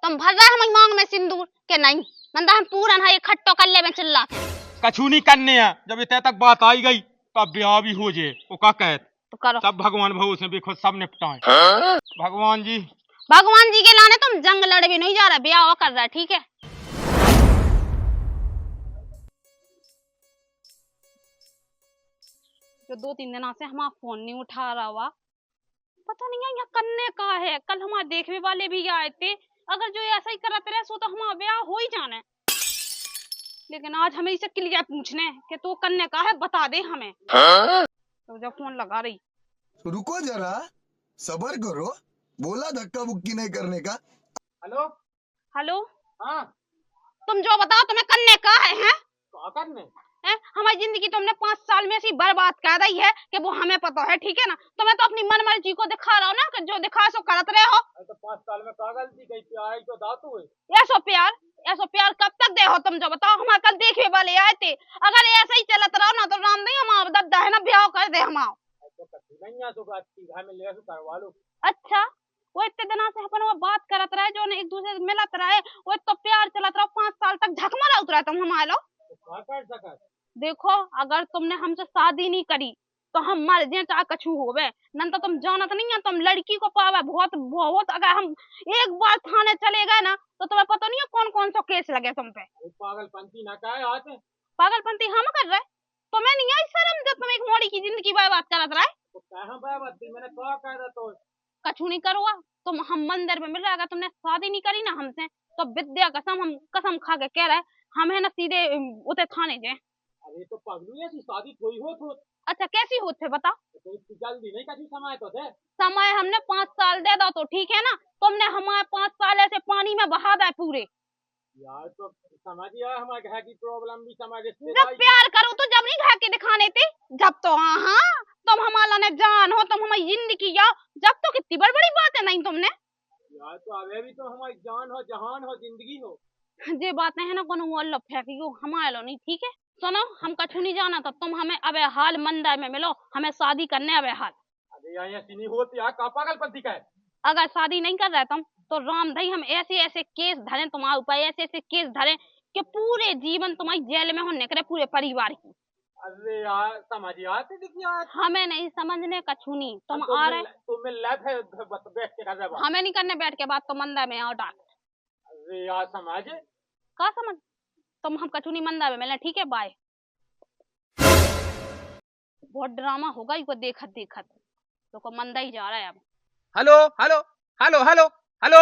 तुम भर रहे हमारी मांग में सिंदूर के नहीं नंदा हम पूरा ना इकट्ठो कर ले में चिल्ला के कछु नहीं करने है। जब इतने तक बात आई गई तो अब ब्याह भी हो जाए वो का कहत तो करो। सब भगवान भरोसे भी खुद सब निपटाए। भगवान जी के लाने तुम जंग लड़ भी नहीं जा रहा, ब्याह कर रहा है, ठीक है। जो 2-3 दिन से हमारा फोन नहीं उठा रहा हुआ, पता नहीं है यहाँ करने का है। कल हमारे देखने वाले भी आए थे, अगर जो ऐसा ही करते रहे सो तो हमारा ब्याह हो ही जाना है। लेकिन आज हमें इसे क्लियर पूछने कि तू करने का है बता दे हमें। तो जब फोन लगा रही रुको जरा सबर करो, बोला धक्का बुक्की नहीं करने का। हेलो हेलो हाँ तुम जो बताओ तुम्हें करने का है? क्या करने हमारी जिंदगी तुमने 5 साल में ऐसी बर्बाद कर दी है कि वो हमें पता है, ठीक है ना। तुम्हें तो अपनी मन मर्जी को दिखा रहा हो ना, कि जो दिखा सो करते रहे हो। तो 5 साल में क्या गलती कही प्यार तो दातु है। ऐसो प्यार कब तक दे हो तुम जो बताओ। हमारे कल देखे वाले आए थे, अगर ऐसा ही चलत रहो ना तो राम नहीं हमारा दद्दा है ना ब्याह कर दे हमारा। करवा लो। अच्छा वो इतने दिनों से अपन वो बात करत रहे, जो एक दूसरे से मिलत रहे, वो तो प्यार चलत रहो 5 साल तक झकमरा उतरा तुम हमारे लो। देखो अगर तुमने हमसे शादी नहीं करी तो हम मर जाए चाहे कछु होवे। नन तो तुम जानत नहीं है, तुम लड़की को पावा बहुत बहुत। अगर हम एक बार थाने चले गए ना तो तुम्हें पता नहीं है कौन कौन सा केस लगे तुम पे। पागलपंती ना का है। पागलपंती हम कर रहे, तुम्हें नहीं आई शर्म जब तुम एक मोड़ी की जिंदगी बर्बाद करत रहे। मैंने क्या कहा तो कछु नहीं करोगा तुम। हम मंदिर में मिल रहा, अगर तुमने शादी नहीं करी ना हमसे तो विद्या कसम हम कसम खा के कह रहे हमें ना सीधे उते थाने जाए। अरे तो पगलू ऐसी शादी कोई हो तो अच्छा कैसी होते बता। जल्दी नहीं कभी समय तो थे। समय हमने 5 साल दे दो तो ठीक है ना। तुमने हमारे 5 साल ऐसे पानी में बहा दिए पूरे। यार तो समझिए हमारे घर की प्रॉब्लम भी समझ। जब प्यार करो तो जब नहीं घर के दिखाने थे, जब तो हाँ तुम हमारा ने जान हो, तुम हमारी जिंदगी हो, जब तो कितनी बड़ी बड़ी बात है नहीं तुमने। यार तो अबे भी तो हमारी जान हो जहान हो जिंदगी हो। ये बातें है ना कोनो वो फेंकी हमारे लो नहीं, ठीक है। सुनो हम कछु नहीं जाना तो तुम हमें अबे हाल मंदिर में मिलो, हमें शादी करने अबे हाल। अरे यहाँ सीनी होती यार का पागलपंती का है। अगर शादी नहीं कर रहे तुम तो राम भाई हम ऐसे ऐसे केस धरे तुम्हारे ऊपर, ऐसे ऐसे केस धरे कि पूरे जीवन तुम्हारी जेल में हो निकले पूरे परिवार की। अरे यार समझिए आते यार। हमें नहीं समझने कछु नहीं, तुम आ रहे तुम्हें लत है बैठ के कर रहे। हमें नहीं करने बैठ के बात तो मंदिर में आओ डाक। अरे यार समझ का समझ तुम हम कछु नहीं मंदिर में मिले, ठीक है बाय। बहुत ड्रामा होगा इको देखत देखत तो को मंदा ही जा रहा है अब। Hello hello hello hello hello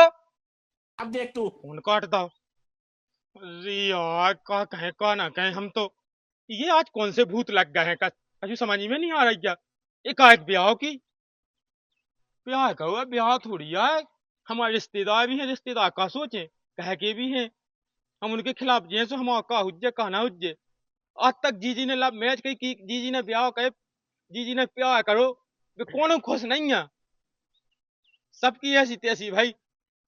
अब देख तू फोन काट दो। अरे यार का कहे का ना कहे हम तो ये आज कौन से भूत लग गए हैं कछु समझ में नहीं आ रही क्या। एकाएक ब्याह की ब्याह का ब्याह थोड़ी है। हमारे रिश्तेदार भी हैं, रिश्तेदार का सोचे कह के भी हैं हम उनके खिलाफ जैसे हम का हुज्जे कहना हुज्जे। आज तक जीजी ने लव मैच कही की जीजी ने ब्याह कहे जीजी ने प्यार करो वे कौन खुश नहीं है। सबकी ऐसी तैसी भाई,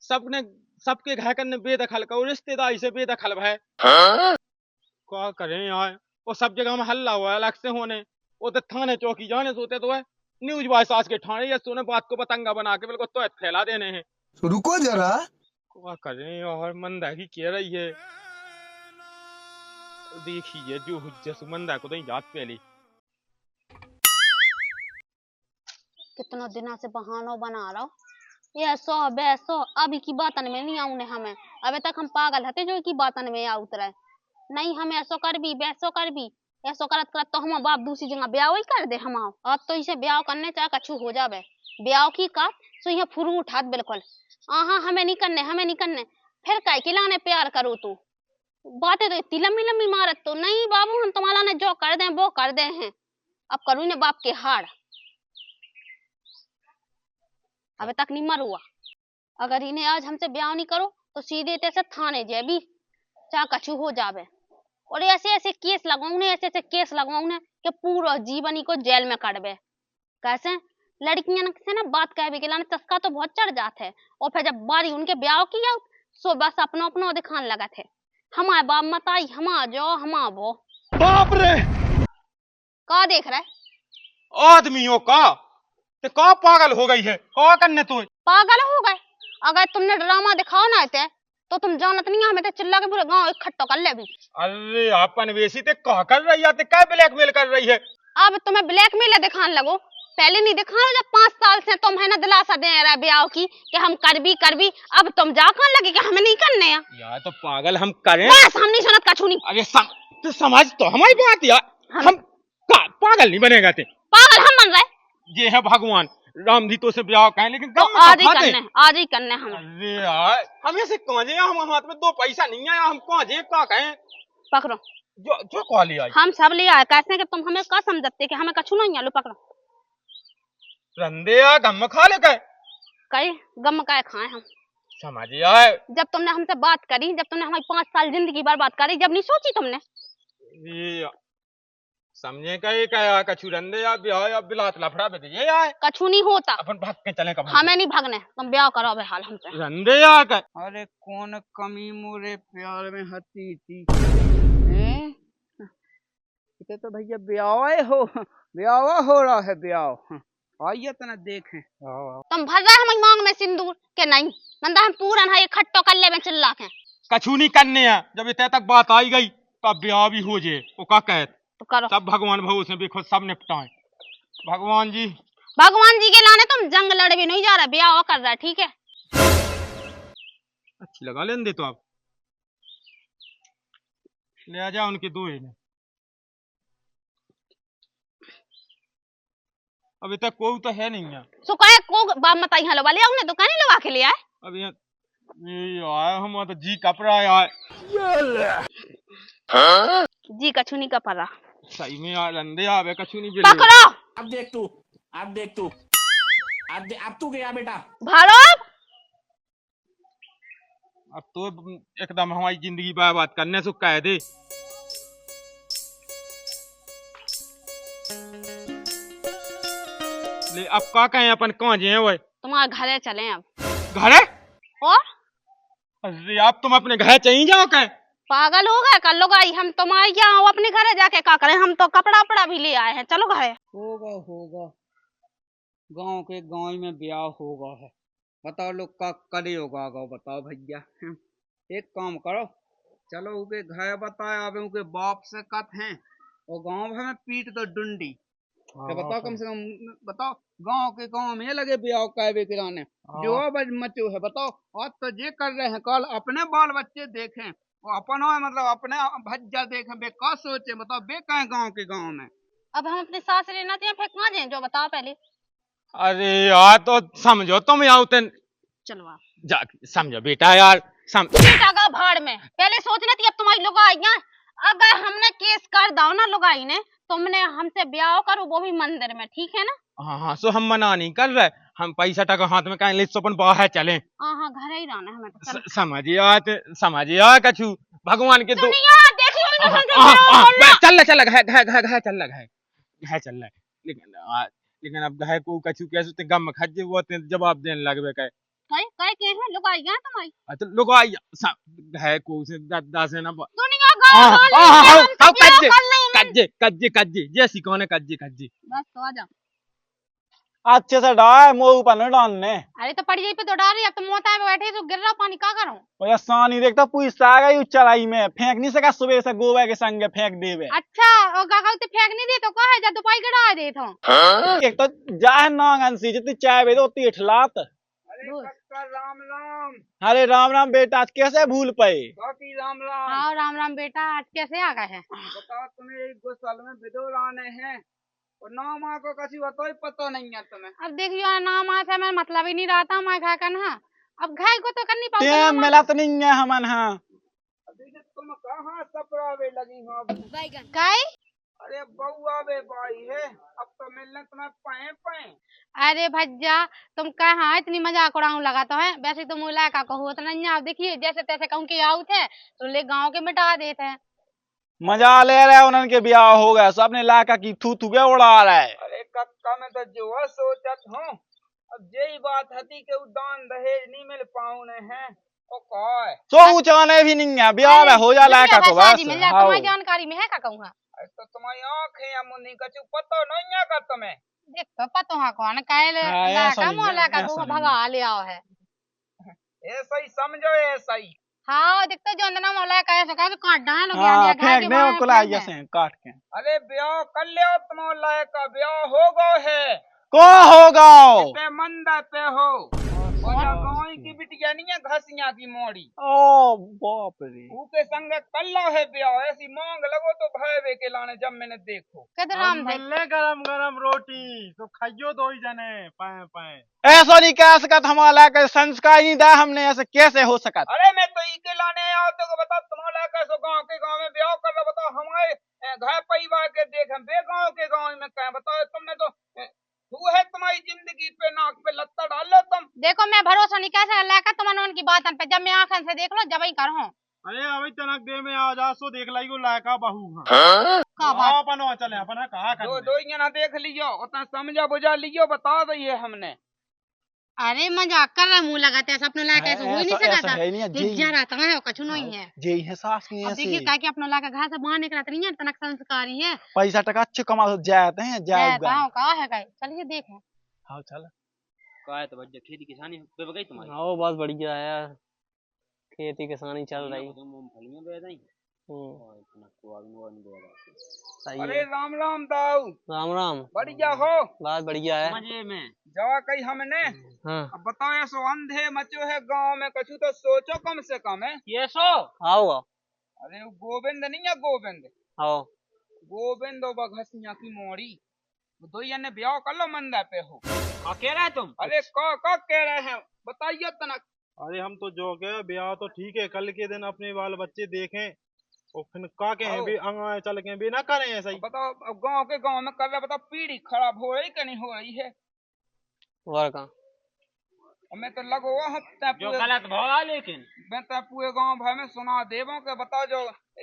सबने सबके घर करने बेदखल करो, रिश्तेदारी से बेदखल भाई। क्या करें यार वो सब जगह में हल्ला हुआ है अलग से होने। वो तो थाने चौकी जाने सोते तो है न्यूज बॉय सास के ठाणे या सोने बात को पतंगा बना के बिल्कुल तो फैला देने हैं। रुको जरा क्या करें और मंदागी कह रही है। देखिए जो हुज्जत मंदा को नहीं जात पहली। कितना दिनों से बहानों बना रहा हूँ ये सो बैसो अभी की बातन में नहीं आउने हमें। अबे तक हम पागल हते जो की बातन में आ उतरे नहीं। हम ऐसो कर भी बैसो कर भी ऐसो करत करत तो हम बाप दूसरी जगह ब्याह ही कर दे। हम अब तो इसे ब्याह करने चाहे कछु हो जावे ब्याह की का सो ये फुरू उठात बिल्कुल। हाँ हमें नहीं करने हमें नहीं करने। फिर काय के लाने प्यार करो तू बातें तो इतनी लंबी लंबी मारत तो नहीं बाबू। हम तुम्हारा ने जो कर दे वो कर दे हैं। अब करूँ ने बाप के हार अबे तक नहीं मर हुआ। अगर इन्हें आज हमसे ब्याह नहीं करो तो सीधे तैसे थाने जाए भी चाहे कछु हो जावे। और ऐसे ऐसे केस लगाऊ ने ऐसे ऐसे केस लगाऊ ने कि पूरा जीवन ही को जेल में काटबे। कैसे लड़कियां से ना बात कहबे के लाने चस्का तो बहुत चढ़ जाते है। और फिर जब बारी उनके ब्याह किया सो बस अपना अपना दिखाने लगा थे हमारे बाप मत आई हमारा जो हमारा वो। बाप रे का देख रहा है आदमियों का तो का पागल हो गई है। का करने तो पागल हो गए। अगर तुमने ड्रामा दिखाओ ना थे तो तुम जानत नहीं हमें तो चिल्ला के पूरे गांव इकट्ठा कर ले भी। अरे अपन वेसी ते का कर रही है, क्या ब्लैकमेल कर रही है? अब तुम्हें ब्लैकमेल दिखाने लगो, पहले नहीं दिखा जब 5 साल से तुम है ना दिलासा दे रहा ब्याह की कि हम कर भी अब तुम जा कहां लगे कि हमें नहीं करने यार तो पागल हम करें, बस हम नहीं सुनत कछु नहीं। अरे तो समझ तो हमारी बात यार, हम पागल नहीं बनेगा ते, पागल हम बन रहे। ये है भगवान राम जी तो से ब्याह कहें, लेकिन तो आज ही करने हम। अरे यार हम ऐसे कौजे, हम हाथ में 2 पैसा नहीं आया, हम कौजे का कहें पकड़ो जो जो कॉली आई हम सब ले आए, कैसे कि तुम हमें का समझते कि हमें कछु नहीं आलू। पकड़ो रंदे या गम खा ले गए, कई गम का खाए हम। समझ आए जब तुमने हमसे बात करी, जब तुमने हमारी 5 साल जिंदगी बर्बाद करी, जब नहीं सोची तुमने। ये समझे कहे क्या कछु रंदे या ब्याह या बिलात लफड़ा बे ये आए, कछु नहीं होता, अपन भाग के चले कब हमें नहीं भागने, तुम ब्याह करो बेहाल हमसे। रंदे या का अरे कौन कमी मोरे प्यार में हती थी, इते तो भैया ब्याह हो रहा है ब्याह। आइए तना देखें। तुम भर रहे हमारी मांग में सिंदूर के नहीं, नंदा हम पूरा ना इकट्ठो कर ले चिल्ला के। कछु नहीं करने हैं, जब इतने तक बात आई गई तो अब ब्याह भी हो जाए, वो का कहे तो करो। सब भगवान भरोसे भी खुद सब निपटाए। भगवान जी के लाने तुम जंग लड़ भी नहीं जा रहा, ब्याह कर रहा है, ठीक है। अच्छी लगा लेने दे तो आप ले आ जाओ उनके 2 में। अभी तक कोई तो है नहीं है, सो कहे को बाप मताई हलो वाले उन्हें दुकान ही लगा के ले आए। अभी ये आया हम तो जी कपड़ा यार जी कछु नहीं का पड़ा सही में यार, रंदे आवे कछु नहीं बिले। पकड़ो अब देख तू, अब तू गया बेटा। भारो अब तो एकदम हमारी जिंदगी बर्बाद करने से कह दे। ले अब का कहें अपन कहाँ जे वो तुम्हारे घरे चले अब। घरे? और अरे आप तुम अपने घर चाहिए जाओ कहें? पागल हो गए कर लो गाई, हम तुम्हारे यहाँ अपने घरे जाके क्या करें, हम तो कपड़ा वपड़ा भी ले आए हैं, चलो घरे। होगा गांव के गांव में ब्याह होगा है, बताओ लोग का करे होगा गाँव, बताओ भैया। एक काम करो, चलो उके घर बताए आवे उके बाप से कत हैं और गांव भर में पीट तो डुंडी। तो बताओ कम से कम बताओ गांव के गांव में लगे ब्याह कायबे किराने जो बज मचो है, बताओ आज तो ये कर रहे हैं, कल अपने बाल बच्चे देखें और अपना मतलब अपने भज्जा देखें, बे का सोचे, बताओ बे कहें गांव के गांव में। अब हम अपने सास लेना चाहिए फिर कहाँ जाए, जो बताओ पहले। अरे यार तो समझो तुम यार चलो आप जा समझो बेटा यार बेटा का भाड़ में पहले सोचना थी, अब तुम्हारी लुगाई अगर हमने केस कर दाओ ना लुगाई ने, तुमने हमसे ब्याह करो वो भी मंदिर में, ठीक है ना। हाँ सो हम मना नहीं कर रहे, हम पैसा टका हाथ में कहें ले सो अपन बाहर चले। हाँ घर ही रहना हमें तो। समझिए कछु भगवान के दो चल चल लेकिन अब घाय को कछु कैसे गम खजे वो जवाब देने लगबे कहे कई के हैं लुगाई तुम्हारी, तो लोग घाय को से दादा से ना दुनिया गांव कज्जे जैसी कौन है कज्जे बस तो आ जाओ। अच्छे से डाल मोह ऊपर न डालने। अरे तो पड़ी पे तो डाल रही, अब तो मोता पे बैठे तो गिर रहा पानी, क्या करूं। और सानी देखता पूछता आ गई चलाई में फेंक नहीं सका, सुबह से गोवा के संग फेंक देवे। अच्छा और काका तो फेंक नहीं दे तो कहे जा दुपाई गड़ा दे तो एक तो जाए नांगन सी जितनी चाय बे दो तीठलात। राम राम। अरे राम राम बेटा, आज कैसे भूल पाए? राम राम। हाँ राम राम बेटा, आज कैसे आ गए हैं। बताओ तुम्हें 1 साल में विदोर आने हैं और नाम को कसी बताओ पता नहीं है तुम्हें। अब देखियो नाम आज है, मैं मतलब ही नहीं रहा था मैं घर करना, अब घर को तो करनी पाऊंगा। टाइम मिला तो नहीं है हमन। हाँ तुम कहाँ सपरावे लगी हो काय? अरे बउआ बे भाई है, अब तो मिलने तुम्हें पाए पाए। अरे भज्जा तुम कहाँ इतनी मजाक उड़ाऊ लगा तो है, वैसे तुम मुला का कहो तो नहीं, आप देखिए जैसे तैसे कहूँ के आउट है तो ले गाँव के मिटा देते हैं। मजा ले रहे उनके ब्याह हो गया, सबने लाका की थू थू के उड़ा रहा है। अरे कक्का में तो जो सोचत हूँ, अब यही बात हती के दान दहेज नहीं मिल पाऊने हैं सो ऊंचाने भी नहीं है, ब्याह हो जा लाका को बस। तुम्हारी जानकारी में है का कहूँगा, तो तुम्हारी आँखें या मुन्नी कछु पता नहीं है का तुम्हें। देख तो पता है कौन कायल लाका मोला का को भगा ले आओ है। ऐसा ही समझो, ऐसा ही हाँ दिखता जो अंदर मोला का ऐसा का काट डाल हो हाँ गया फेंक दे वो कुलाई जैसे काट के अरे ब्याह कर लियो तुम लायक का ब्याह हो गो है को होगा पे मंदा पे हो और या गाँव की बिटिया नहीं है घसिया की मोड़ी ओ बाप रे ऊके संग कल्ला है ब्याह ऐसी मांग लगो तो भाई वे के लाने जब मैंने देखो किधर राम भाई गरम गरम रोटी तो खाइयो दो ही जने पाए पाए। ऐसा नहीं कह सकत हमारा के संस्कार नहीं दिया हमने ऐसे कैसे हो सकत अरे मैं तो ई के लाने आओ तो बता तुम्हारा कैसे गाँव में ब्याह कर रहा बताओ हमारे घर परिवार के देख बे गाँव में कहे बताओ तुमने तो तू है तुम्हारी जिंदगी पे नाक पे लत्ता डाल लो तुम देखो मैं भरोसा नहीं कैसे लाका तुम उनकी बात पे जब मैं आंखन से देख लो जब ही करो अरे अभी तनक दे में आ जा सो देख लाई को लायका बहू का बात अपन चले अपन कहा दो दो ना देख लियो उतना समझा बुझा लियो बता दिए हमने अरे मजाक कर रहा मुंह लगाते हैं अपने लायक ऐसा हो ही नहीं ऐसा सकता है नहीं दिख जा रहा था कछु नहीं है जे है सास की अब देखिए ऐसे क्या कि अपना लाका घर से बाहर निकला तो नहीं है तनक संस्कारी है पैसा टका अच्छे कमा जाते हैं जाएगा गाँव का है गए चलिए देखें हाँ चल का है तो बच्चा खेती किसानी पे गई तुम्हारी हाँ बहुत बढ़िया है यार खेती किसानी चल रही मूंगफली में बे नहीं हम्म, सही अरे है राम राम दाऊ राम राम बढ़िया हो बात बढ़िया है मजे में जवा कही हमने हाँ अब बताओ ऐसो अंधे मचो है गांव में कछु तो सोचो कम से कम है ये सो आओ अरे वो गोविंद नहीं है गोविंद आओ गोविंद और घसिया की मोड़ी दो ने ब्याह कर लो मंदा पे हो कह रहे तुम अरे का कह रहे हैं बताइए तनक अरे हम तो जो के ब्याह तो ठीक है कल के दिन अपने बाल बच्चे देखें और फिर का के हैं भी अंग चल के भी ना करें ऐसा ही बताओ अब गांव में कर रहे बताओ पीढ़ी खराब हो रही कि नहीं हो रही है और कहाँ मैं तो लगो जो गलत भाव लेकिन मैं तो पूरे गांव भर में सुना देवो के बताओ जो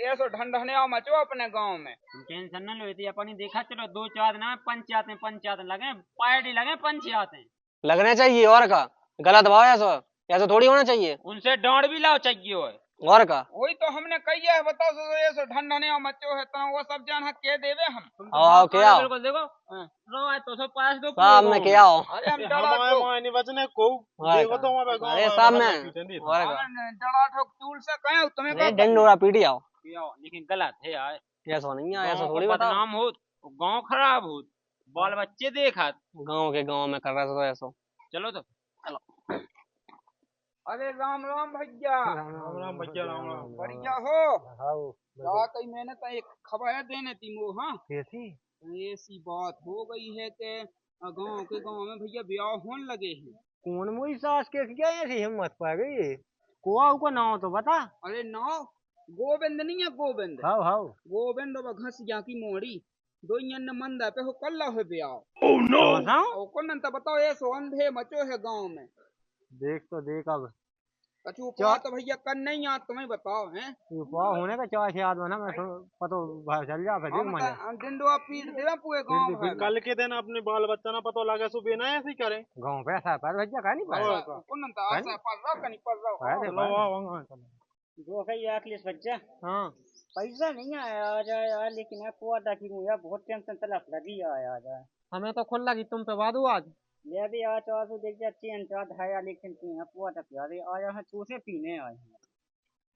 ऐसो ढंढनिया मचो अपने गांव में टेंशन न लो अपनी देखा चलो 2-4 दिन पंचायत लगे पार्टी लगे पंचायत लगने चाहिए और का गलत भाव है ऐसा ऐसा थोड़ी होना चाहिए उनसे डांड भी लाओ चाहिए और का वही तो हमने कही है बताओ ऐसो ढंढनिया मचो है तो वो सब जान के देवे हम आओ क्या आओ बिल्कुल देखो रो तो सब पास दो साहब में क्या आओ अरे हम डरा नहीं बचने को देखो तो हमारे गांव अरे साहब में और का डरा ठोक चूल से कहे तुम्हें अरे डंडोरा पीटी आओ लेकिन गलत है यार ऐसा नहीं है ऐसा थोड़ी बताओ बदनाम हो गांव खराब हो बाल बच्चे देखा गाँव के गाँव में कर रहा था तो ऐसा चलो तो अरे राम राम भैया राम राम भैया राम राम बढ़िया हो कहीं मैंने तो एक खबर देने थी वो हाँ कैसी ऐसी बात हो गई है कि गांव में भैया ब्याह होने लगे हैं कौन मोई सास के क्या ऐसी हिम्मत पा गई कोआ को नाम तो बता अरे नाव गोविंद नहीं है गोविंद हाउ हाउ गोविंद और घसिया की मोड़ी दो ने मंदा पे हो कल्ला हो ब्याह और कौन तो बताओ ऐसो अंधे मचो है गांव में देख तो देख अब कछु उपाय तो भैया कर नहीं याद तुम्हें बताओ हैं होने का चाहे याद बना मैं पतो बाहर चल जा फिर मजे हम दिन दो पीट देवे पूरे गांव भर में। कल के दिन अपने बाल बच्चा ना पता लगे सो बिना ऐसे ही करें गांव पैसा पर भैया का नहीं पाया कौन तो आशा पर रहो कहीं पर रहो चलो आओ जो है ये अखिलेश बच्चा हाँ पैसा नहीं आया आ जाए यार लेकिन आपको आता कि मुझे बहुत टेंशन तलफ लगी आया जाए हमें तो खुल लगी तुम पे वादू आज मैं भी आज तो देख जाती है धाया लेकिन तुम आपको आता प्यारे आया है चूसे पीने आए हैं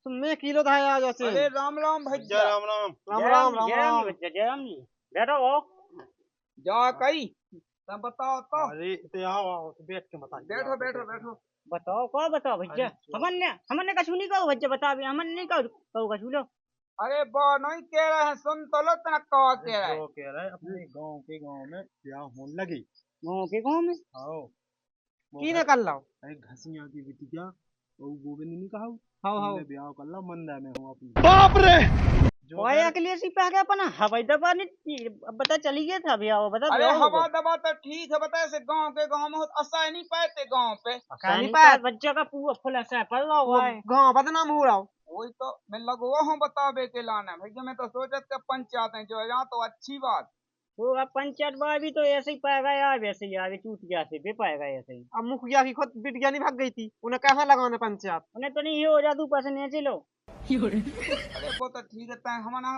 तुमने किलो था आज ऐसे अरे राम राम भैया राम राम बच्चा जय राम जी बैठो हो जा कही तब बताओ तो अरे ते आओ आओ बैठ के बता बैठो बैठो बैठो बताओ क्या बताओ भैया हमने कछु नहीं कहो भैया बता भी हमने नहीं कहो कछु लो अरे बो नहीं कह रहे हैं सुन तो लो तना कह कह रहे जो कह रहा है अपने गांव में ब्याह होने लगी गाँव के गाँव में आओ की ने कर लाओ अरे घसिया की बिटिया वो गोविंद नहीं कहा हां हां ब्याह कर ला मंदा में हूं अपनी बाप रे जो ओए अखिलेश ही पे गया अपना हवाई दबा नहीं बता चली गया था भैया वो बता अरे हवा दबा तो ठीक है बता ऐसे गांव के गांव में असाई नहीं पाते गांव पे नहीं पाया बच्चा का पूरा फुल ऐसा पड़ रहा हुआ है गांव बदनाम हो रहा वही तो मैं लगवा हूँ बतावे के लाना भैया मैं तो सोचा था पंचायत है जो है यहाँ तो अच्छी बात वो अब पंचायत बार भी तो ऐसे ही पाएगा यार वैसे ही यार चूतिया से भी पाएगा ऐसे ही अब मुखिया की खुद बिटिया नहीं भाग गई थी उन्हें कैसा लगाने पंचायत उन्हें तो नहीं हो जादू पसंद है चलो अरे वो तो ठीक है हमारा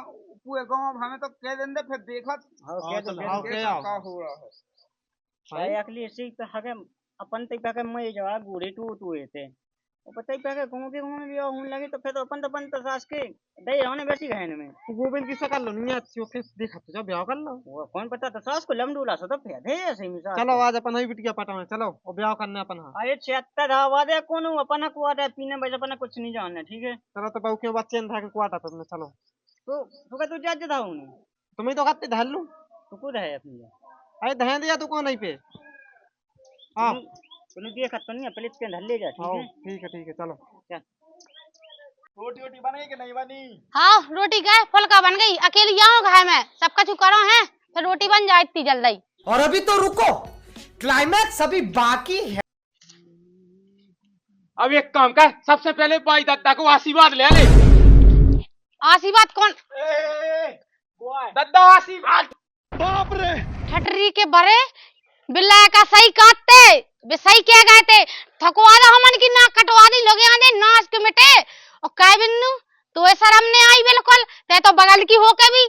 पूरे गांव हमें तो कह देंगे फिर देखा क्या हो रहा है भाई अखिलेश पे हके अपन ते पे मैं जवाब बूढ़े टू थे पता ही पहले घूम के घूम लिया होने लगे तो फिर तो अपन तो सास के दे होने बैठी गए में गोविंद की शकल लो नहीं अच्छी ओके देखा तो जा ब्याह कर लो। वो कौन पता तो सास को लमडूला सो तो फिर दे ऐसे मिसाल चलो आज अपन ही बिटिया पटावे चलो और ब्याह करने अपन। हाँ अरे 76 हवा दे कौन अपन को आता पीने बजे अपन कुछ नहीं जानना ठीक है। चलो तो बहू के बच्चे था के क्वाटा तुमने चलो तो तू जज था उन्हें तुम्हें तो खाते धर लू तू खुद है अपनी अरे धह दिया तू कौन नहीं पे। हाँ तूने देखा तो नहीं पहले इसके अंदर ले जा ठीक है चलो। रोटी वोटी बनी कि नहीं बनी? हाँ रोटी क्या फुल्का बन गई, अकेली जाऊँ घर में सब कुछ करो है फिर रोटी बन जाए इतनी जल्दी। और अभी तो रुको, क्लाइमैक्स अभी बाकी है। अब एक काम कर, सबसे पहले भाई दत्ता को आशीर्वाद ले ले। आशीर्वाद कौन? दद्दा आशीर्वाद। बाप रे ठटरी के बड़े बिल्ला का सही काटते वे सही क्या गए थे थकवा दो हमन की नाक कटवा दी लोग आने नाच के मिटे और काय बिन्नू तो शर्म नहीं आई बिल्कुल ते तो बगल की हो के भी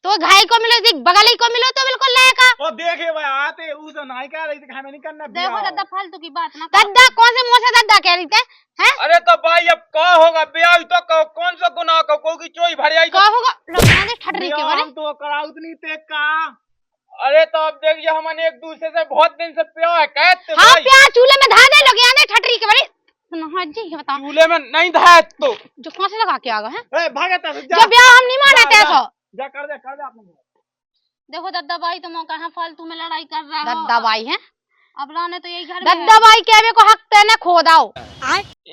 तो घाई को मिलो देख बगल ही को मिलो तो बिल्कुल लायका ओ देखे भाई आते उस नहीं कह रही थी हमें नहीं करना देखो दद्दा फालतू की बात ना दद्दा कौन से मुंह से दद्दा कह रही थे हैं? अरे तो भाई अब क्या होगा ब्याह तो कौन सा गुनाह का कोई चोई भर आई क्या होगा लोग आने ठटरी के बड़े हम तो कराउत नहीं ते का। अरे तो अब देखिए हमने एक दूसरे से बहुत दिन से प्यार है कहते हाँ भाई। प्यार चूल्हे में धा दे लोग आने ठटरी के बड़े हाँ जी ये बताओ चूल्हे में नहीं धाया तो जो कौन से लगा के आ गए हैं ए भागता से जो ब्याह हम नहीं माने थे तो जा कर दे आपने। देखो दद्दा भाई तुम कहाँ फालतू में लड़ाई कर रहा हो। दद्दा भाई है अब लाने तो यही घर में दद्दा भाई के अबे को हक तेने खो दाओ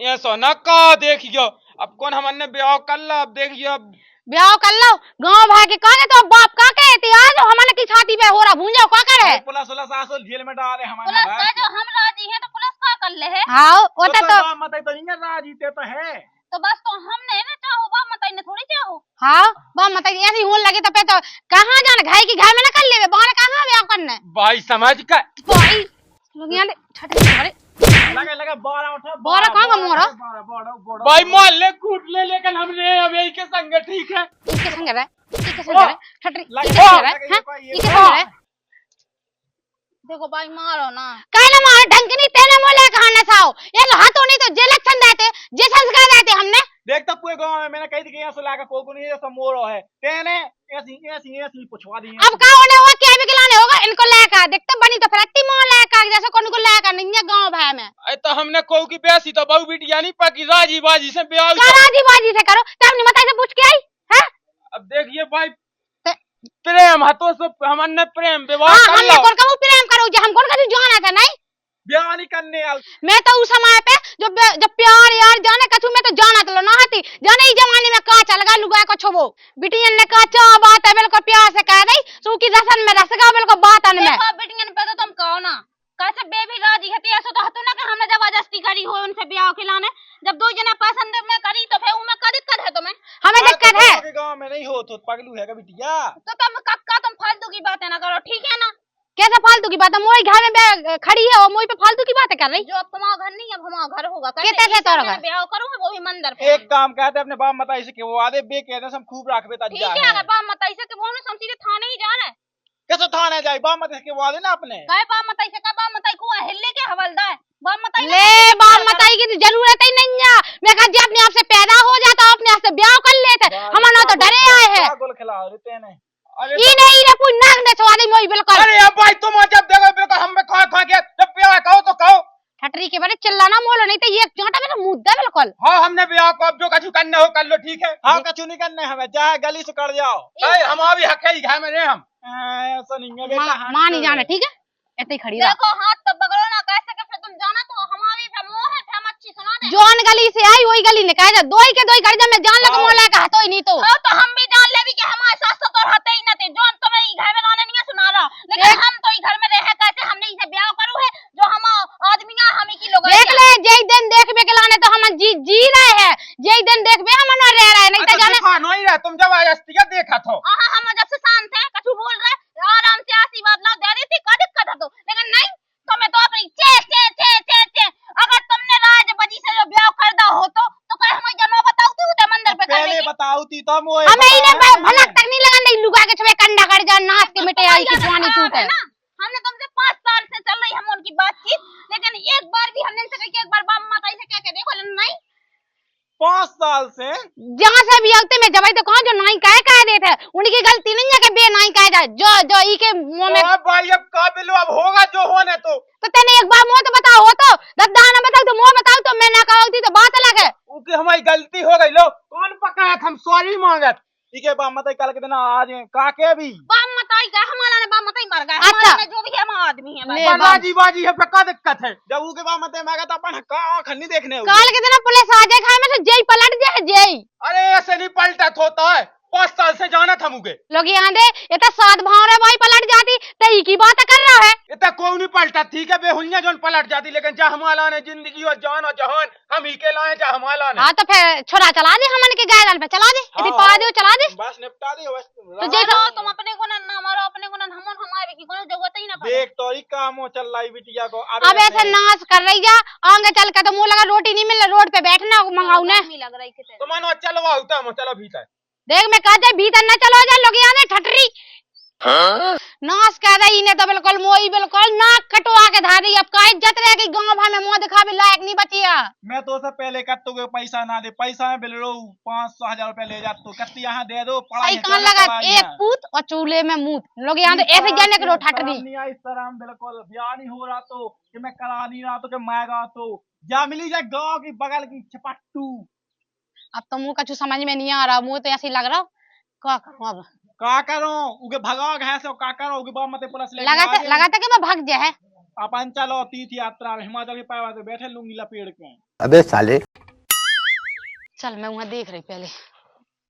ये सोना का देखियो अब कौन हमने ब्याह कर ला। अब देखियो अब ब्याह कर लो गांव भाई के कहने तो बाप का के इतिहास हमने की छाती पे हो रहा भूंजा का करे पुलिस सासो जेल में डाले हमारे पुलिस का जो हम राजी हैं तो पुलिस का कर ले है। हाँ वो तो मत तो नहीं राजी ते तो है तो बस तो हमने ना चाहो बाप मताई ने थोड़ी चाहो। हाँ बाप मताई ऐसे ही होने लगे तो फिर तो कहाँ जाना घाई की घाई में न कर ले बाहर कहाँ ब्याह करने भाई समझ का भाई लोग यहाँ छठे बड़े लगा 12 उठा 12 कहाँ का मोरा भाई मान ले कूट ले लेकिन हमने अब यही के संग ठीक है इसके संग रहे ठटरी इसके संग रहे देखो भाई मारो ना कहना मारो ढंग नहीं तेने मोले कहां न साओ ये लो हाथों नहीं तो जे इलेक्शन देते जे संस्कार देते हमने देख तो पूरे गांव में मैंने कही थी कि यहाँ से लाकर कोई नहीं जैसा मोरो है तेने ऐसी पुछवा दी अब का होने होगा क्या भी खिलाने होगा इनको लेकर देखते बनी तो फिर अत्ती मोह लेकर जैसे कौन को लेकर नहीं है गांव भाई में। अरे तो हमने को की ब्यासी तो बहु बिटिया नहीं पकी राजी बाजी से ब्याह राजी बाजी से करो तब नहीं मताई से पूछ के आई है। अब देखिए भाई प्रेम हाथों से हमने प्रेम विवाह कर हमने कौन का प्रेम करो जो हम कौन का जाना था नहीं ब्याह नहीं करने मैं तो उस समय पे जब प्यार यार जाने कछु में तो जाना तो ना हाथी जाने ही जमाने में काचा लगा लुगा को छोबो बिटियन ने कहा चा बात है बिल्कुल प्यार से कह गई सूखी रसन में रसगा बिल्कुल बात अन में बिटियन पे तो तुम कहो ना कैसे बेबी राजी हती ऐसा तो हतो ना कि हमने जबरदस्ती करी हो उनसे ब्याह खिलाने जब दो जना पसंद में करी तो फिर उनमें का दिक्कत है तुम्हें हमें दिक्कत है गांव में नहीं हो तो पगलू है का बिटिया तो तुम कक्का तुम फालतू की बातें ना करो ठीक है ना कैसे फालतू की बात है मोई घर में खड़ी है और मोई पे फालतू की बातें कर रही जो अब तुम्हारा घर नहीं अब हमारा घर होगा कैसे तोरा घर ब्याह करूंगा वो भी मंदिर पे एक काम कहते अपने बाप मताई से कि वो आधे बे कहते हम खूब रखबे ता ठीक है अगर बाप मताई से कि वो हम सीधे थाने ही जा रहे हैं कैसे थाने जाए बाप मताई के वो आधे ना अपने काय बाप मताई से का बाप मताई को हिल्ले के हवलदार बाप मताई ले बाप मताई की जरूरत ही नहीं है मैं कहा जी अपने आप से पैदा हो जाता अपने आप से ब्याह कर लेते हम ना तो डरे आए हैं गोल खिला देते हैं ये नहीं रे कोई नाक ने सवाली मोई बिल्कुल अरे अब भाई तुम जब देखो बिल्कुल हम में खा खा के जब ब्याह कहो तो कहो ठटरी के बारे चिल्लाना मोलो नहीं तो ये चांटा में मुद्दा बिल्कुल हाँ हमने ब्याह को अब जो कछु करना हो कर लो ठीक है हाँ कछु नहीं करना हमें जाए गली से कर जाओ हम अभी हक है घर में रहे हम ऐसा नहीं है बेटा मां नहीं जाना ठीक है ऐसे ही खड़ी देखो हाथ तो पकड़ो ना कैसे के फिर तुम जाना तो हमारी मोह है हम अच्छी सुना दे जोन गली से आई वही गली ने कहा दो ही के दो ही घर में जान लगा मोह लगा तो ही नहीं तो हम भी जान ले भी कि हमारे सास तो रहते ही ना थे जोन तो मैं घर में लाने नहीं सुना रहा लेकिन हम तो ही घर में रहे कैसे हमने इसे ब्याह करू है जो हम आदमियां हम ही की लोग देख ले जय दिन देखबे के लाने तो हम जी रहे हैं जय दिन देखबे हम न रह रहे नहीं तो जाने खानो ही रहा तुम जब आस्तिया देखा तो हां हम जब से शांत है कछु बोल रहे आराम से आशीर्वाद ला दे रही थी का दिक्कत है तो लेकिन नहीं तुम्हें तो अपनी चे अगर तुमने राज बजी से जो ब्याह करदा हो तो कह हमें जनो बताओ तू मंदिर पे पहले बताओ ती तब वो हमें इने भनक तक नहीं लगा नहीं लुगा के छवे कंडा कर जा नाच के मिटे आई की जवानी टूटे हमने तुमसे 5 साल से चल रही नहीं हम उनकी बातचीत, लेकिन एक बार भी हमने इनसे कही कि एक बार बाप माता से क्या कहते बोले नहीं। 5 साल से जहाँ से भी आते मैं जब तो कहा जो नहीं कह देते उनकी गलती नहीं है कि बे नहीं कह जाए जो ई के मुंह में। अब भाई अब काबिल अब होगा जो होने तो तेने एक बार मुंह तो बताओ हो तो दद्दा ना बताओ तो मुंह बताओ तो मैं ना कहती तो बात अलग है। उनकी हमारी गलती हो गई लो कौन पकड़ा हम सॉरी मांगत ठीक है बाप मत कल के दिन आज काके भी बाप मताई का हमारा ने बाप मताई मर गए हमारा ने जो भी है हम आदमी है बाजी बाजी है का दिक्कत है जब उनके बाप मत मैं कहता अपन का आंख नहीं देखने काल के दिन पुलिस आ जाए खाए में तो जय पलट जाए जय। अरे ऐसे नहीं पलटा होता है 5 साल से जाना था मुझे लोग यहाँ दे ये तो 7 भाव रे भाई पलट जाती तो ई की बात कर रहा है। इतना कोई नहीं पलटा ठीक है बेहुलियां जोन पलट जाती लेकिन चाह हमारा ने जिंदगी और जान और जहान हम ही के लाए चाह हमारा ने। हाँ तो फिर छोरा चला दे हमन के गाय पे चला दे यदि पा दे चला दे बस निपटा दे बस तो जैसा तुम अपने को ना मारो अपने को ना हम हमारे की कोनो जरूरत ही ना पड़े। देख तो ही काम चल रहा है बिटिया को अब ऐसे नाश कर रही जा आगे चल के तो मुंह लगा रोटी नहीं मिल रोड पे बैठना मंगाऊ ने लग रही तो मानो चलो आओ चलो भीतर देख मैं कहते भीतर न चलो जा लोग यहाँ ठटरी नाश कह रही ने तो बिल्कुल मोई बिल्कुल नाक कटवा के धा दी अब का इज्जत रहेगी गांव भर में मुंह दिखावे लायक नहीं बचिया। मैं तो से पहले कत्तो के पैसा ना दे पैसा में बिल रो 500,000 रुपए ले जा तो कत्ती यहाँ दे दो सही कहां लगा एक पूत और चूल्हे में मूत लोग यहाँ तो ऐसे जाने करो ठटरी नहीं आई शर्म बिल्कुल ब्याह नहीं हो रहा तो कि मैं करा नहीं रहा तो कि मैगा तो जा मिली जाए गांव की बगल की छपट्टू। अब तो मुंह कछु समझ में नहीं आ रहा मुंह तो ऐसे ही लग रहा क्या करूं अब का करो उगे भगाओ है सो का करो उगे बाप मते पुलिस ले लगा था कि मैं भाग जाए अपन चलो तीर्थ यात्रा हिमाचल के पावा से बैठे लूंगी लपेड़ के। अबे साले चल मैं वहां देख रही पहले।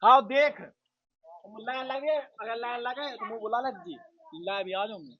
हाँ देख लाइन लगे अगर लाइन लगे तो मुझे बुला लग जी ला भी आ जाऊंगी।